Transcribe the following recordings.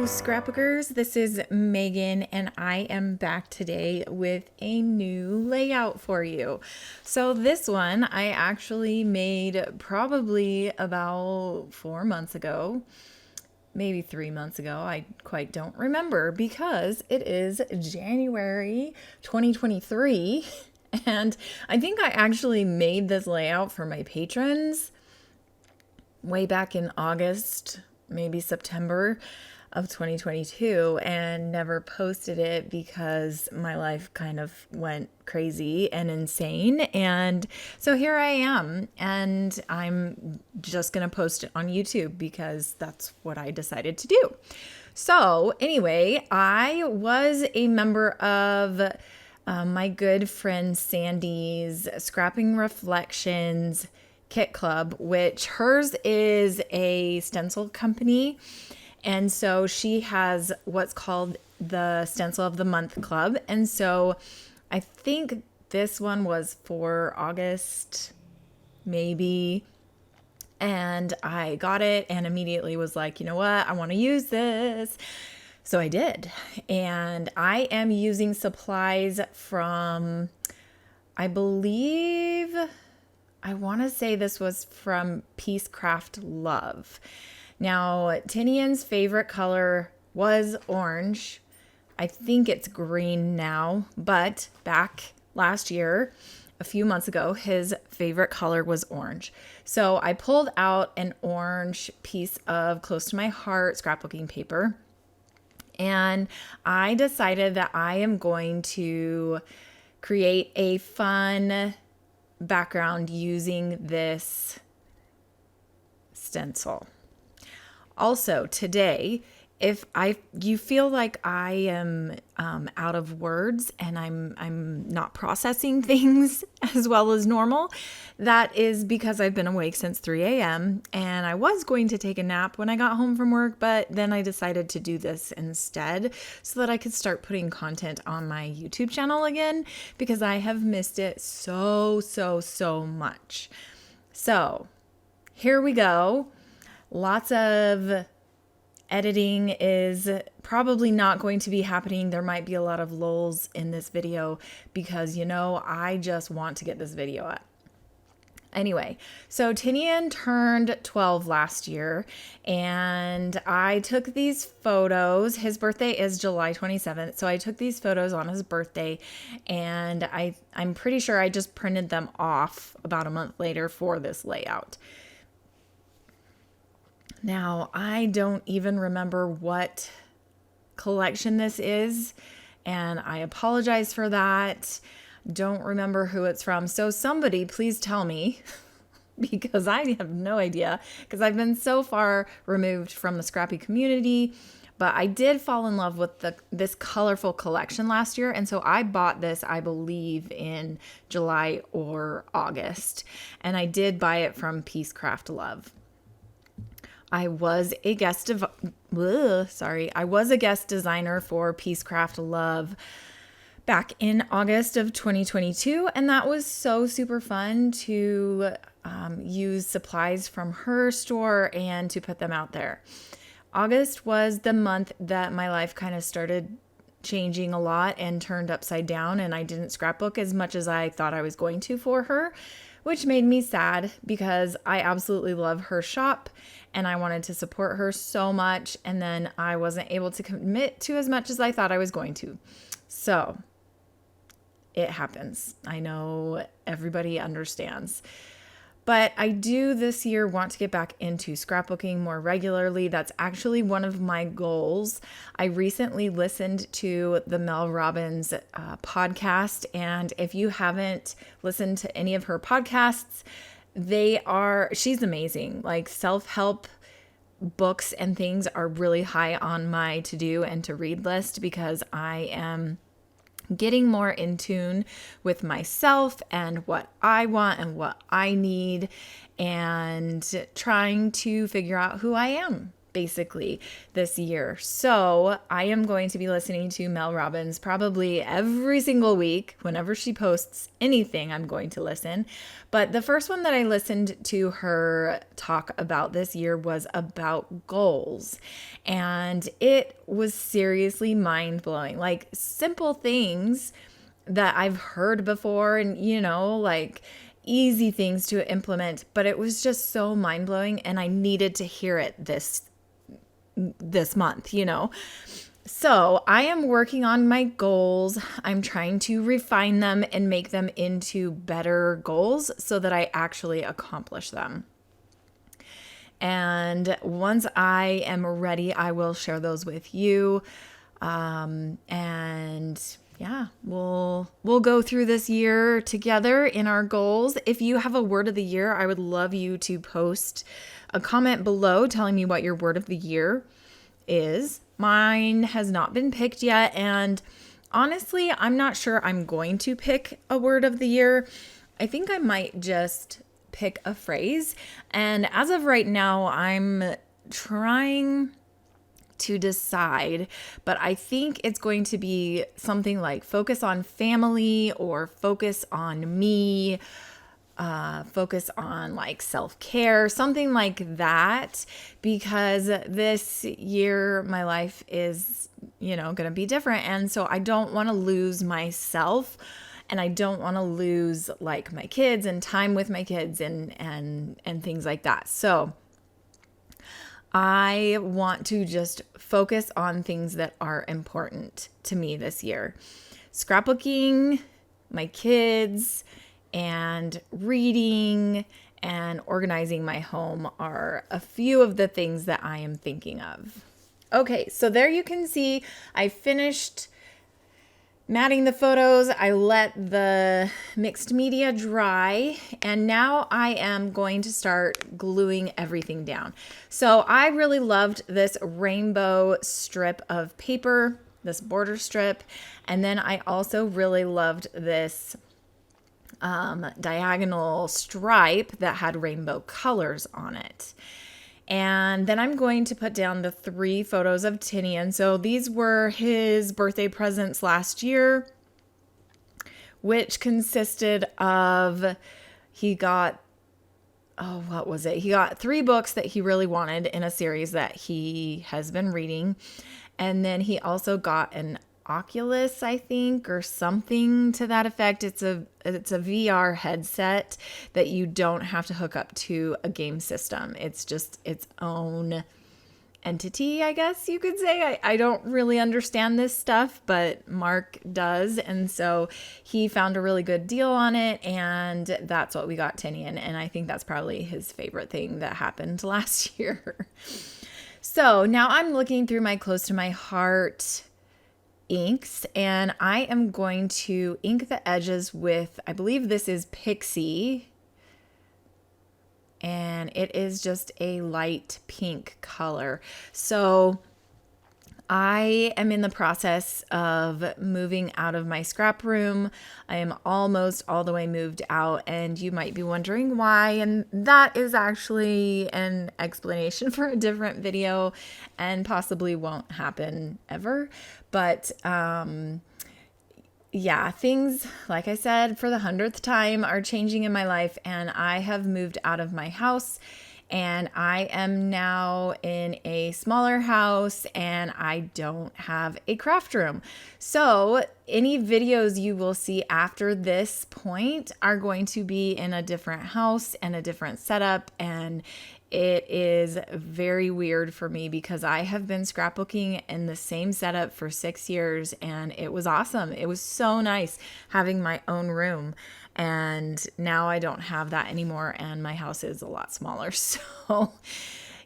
Scrapbookers, this is Megan and I am back today with a new layout for you. So this one I actually made probably about 4 months ago, maybe 3 months ago. I quite don't remember because it is January 2023 and I think I actually made this layout for my patrons way back in August, maybe September of 2022, and never posted it because my life kind of went crazy and insane. And so here I am, and I'm just going to post it on YouTube because that's what I decided to do. So anyway, I was a member of my good friend Sandy's Scrapping Reflections Kit Club, which hers is a stencil company. And so she has what's called the Stencil of the Month Club. And so I think this one was for August, maybe. And I got it and immediately was like, you know what? I want to use this. So I did. And I am using supplies from, I believe, I want to say this was from Peacecraft Love. Now, Tinian's favorite color was orange. I think it's green now, but back last year, a few months ago, his favorite color was orange. So I pulled out an orange piece of close to my heart scrapbooking paper, and I decided that I am going to create a fun background using this stencil. Also, today, if you feel like I am out of words and I'm not processing things as well as normal, that is because I've been awake since 3 a.m. and I was going to take a nap when I got home from work, but then I decided to do this instead so that I could start putting content on my YouTube channel again because I have missed it so much. So here we go. Lots of editing is probably not going to be happening. There might be a lot of lulls in this video because, I just want to get this video up. Anyway, so Tinian turned 12 last year and I took these photos. His birthday is July 27th. So I took these photos on his birthday and I'm pretty sure I just printed them off about a month later for this layout. Now, I don't even remember what collection this is, and I apologize for that. Don't remember who it's from. So somebody please tell me because I have no idea because I've been so far removed from the scrappy community. But I did fall in love with this colorful collection last year. And so I bought this, I believe, in July or August. And I did buy it from Peacecraft Love. I was a guest designer for Peacecraft Love back in August of 2022, and that was so super fun to use supplies from her store and to put them out there. August was the month that my life kind of started changing a lot and turned upside down, and I didn't scrapbook as much as I thought I was going to for her, which made me sad because I absolutely love her shop and I wanted to support her so much, and then I wasn't able to commit to as much as I thought I was going to. So it happens. I know everybody understands. But I do this year want to get back into scrapbooking more regularly. That's actually one of my goals. I recently listened to the Mel Robbins podcast, and if you haven't listened to any of her podcasts, she's amazing. Like self-help books and things are really high on my to-do and to read list because I am getting more in tune with myself and what I want and what I need and trying to figure out who I am basically this year. So I am going to be listening to Mel Robbins probably every single week. Whenever she posts anything, I'm going to listen. But the first one that I listened to her talk about this year was about goals. And it was seriously mind-blowing. Like simple things that I've heard before and, like easy things to implement, but it was just so mind-blowing and I needed to hear it this month. So I am working on my goals. I'm trying to refine them and make them into better goals so that I actually accomplish them. And once I am ready, I will share those with you. And yeah, we'll go through this year together in our goals. If you have a word of the year, I would love you to post a comment below telling me what your word of the year is. Mine has not been picked yet, and honestly, I'm not sure I'm going to pick a word of the year. I think I might just pick a phrase, and as of right now, I'm trying to decide, but I think it's going to be something like focus on family or focus on me, focus on like self-care, something like that, because this year my life is, going to be different. And so I don't want to lose myself and I don't want to lose like my kids and time with my kids and things like that. So I want to just focus on things that are important to me this year. Scrapbooking, my kids, and reading and organizing my home are a few of the things that I am thinking of. Okay, so there you can see I finished matting the photos. I let the mixed media dry, and now I am going to start gluing everything down. So I really loved this rainbow strip of paper, this border strip, and then I also really loved this diagonal stripe that had rainbow colors on it. And then I'm going to put down the 3 photos of Tinian. So these were his birthday presents last year, which consisted of, he got 3 books that he really wanted in a series that he has been reading. And then he also got an Oculus, I think, or something to that effect. It's a VR headset that you don't have to hook up to a game system. It's just its own entity, I guess you could say. I don't really understand this stuff, but Mark does. And so he found a really good deal on it, and that's what we got Tinian. And I think that's probably his favorite thing that happened last year. So now I'm looking through my Close to My Heart inks, and I am going to ink the edges with, I believe this is Pixie, and it is just a light pink color. So I am in the process of moving out of my scrap room. I am almost all the way moved out, and you might be wondering why, and that is actually an explanation for a different video and possibly won't happen ever. But yeah, things, like I said, for the 100th time are changing in my life, and I have moved out of my house. And I am now in a smaller house, and I don't have a craft room. So any videos you will see after this point are going to be in a different house and a different setup. And it is very weird for me because I have been scrapbooking in the same setup for 6 years, and it was awesome. It was so nice having my own room. And now I don't have that anymore, and my house is a lot smaller. So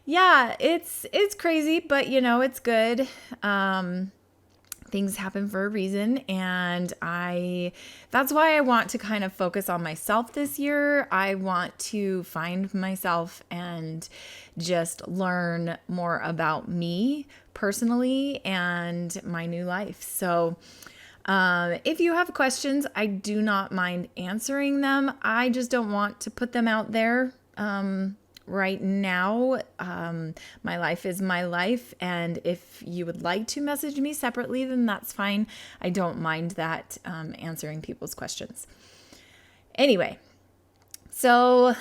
yeah, it's crazy, but it's good. Things happen for a reason, and that's why I want to kind of focus on myself this year. I want to find myself and just learn more about me personally and my new life. So if you have questions, I do not mind answering them. I just don't want to put them out there right now, my life is my life. And if you would like to message me separately, then that's fine. I don't mind that, answering people's questions. Anyway, so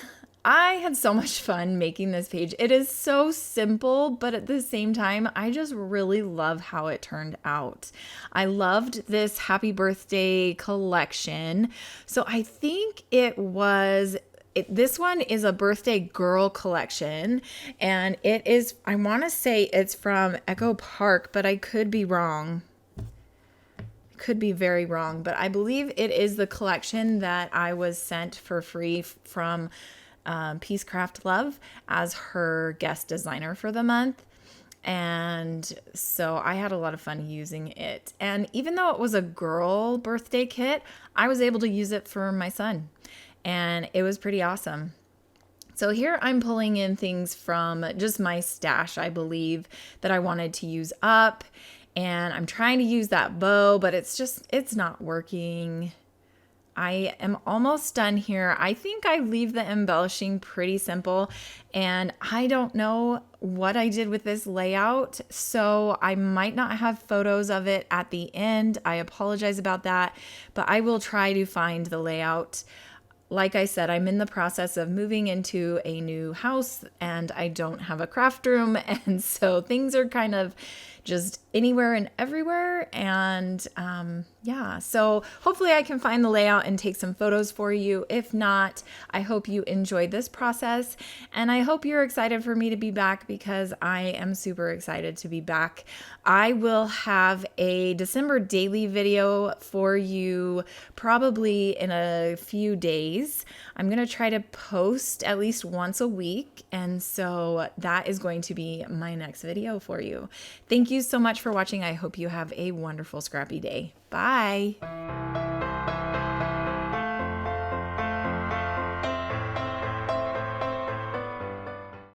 I had so much fun making this page. It is so simple, but at the same time, I just really love how it turned out. I loved this happy birthday collection. So I think this one is a birthday girl collection, and it is, I want to say it's from Echo Park, but I could be wrong. Could be very wrong, but I believe it is the collection that I was sent for free from Peace Craft Love as her guest designer for the month. And so I had a lot of fun using it. And even though it was a girl birthday kit, I was able to use it for my son. And it was pretty awesome. So here I'm pulling in things from just my stash, I believe, that I wanted to use up. And I'm trying to use that bow, but it's not working. I am almost done here. I think I leave the embellishing pretty simple, and I don't know what I did with this layout, so I might not have photos of it at the end. I apologize about that, but I will try to find the layout. Like I said, I'm in the process of moving into a new house, and I don't have a craft room, and so things are kind of just anywhere and everywhere. And yeah, so hopefully I can find the layout and take some photos for you. If not, I hope you enjoyed this process, and I hope you're excited for me to be back, because I am super excited to be back. I will have a December daily video for you probably in a few days. I'm going to try to post at least once a week, and so that is going to be my next video for you. Thank you so much for watching. I hope you have a wonderful scrappy day. Bye.